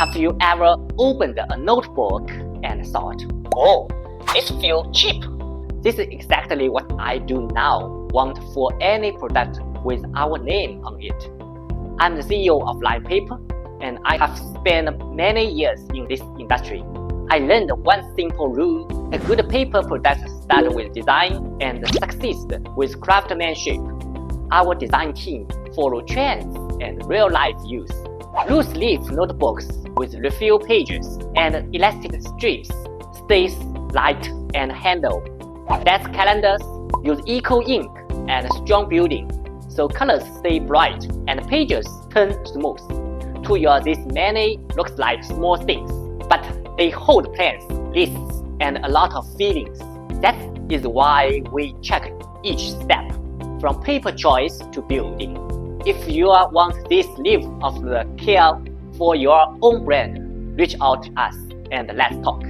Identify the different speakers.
Speaker 1: Have you ever opened a notebook and thought, oh, this feels cheap? This is exactly what I do now, want for any product with our name on it. I'm the CEO of Line Paper, and I have spent many years in this industry. I learned one simple rule: a good paper product starts with design and succeeds with craftsmanship. Our design team follows trends and real-life use. Loose-leaf notebooks with refill pages and elastic strips stays light and handle. Desk calendars use eco ink and strong building, so colors stay bright and pages turn smooth. To you, this many looks like small things, but they hold plans, lists, and a lot of feelings. That is why we check each step, from paper choice to building. If you want this level of the care for your own brand, reach out to us and let's talk.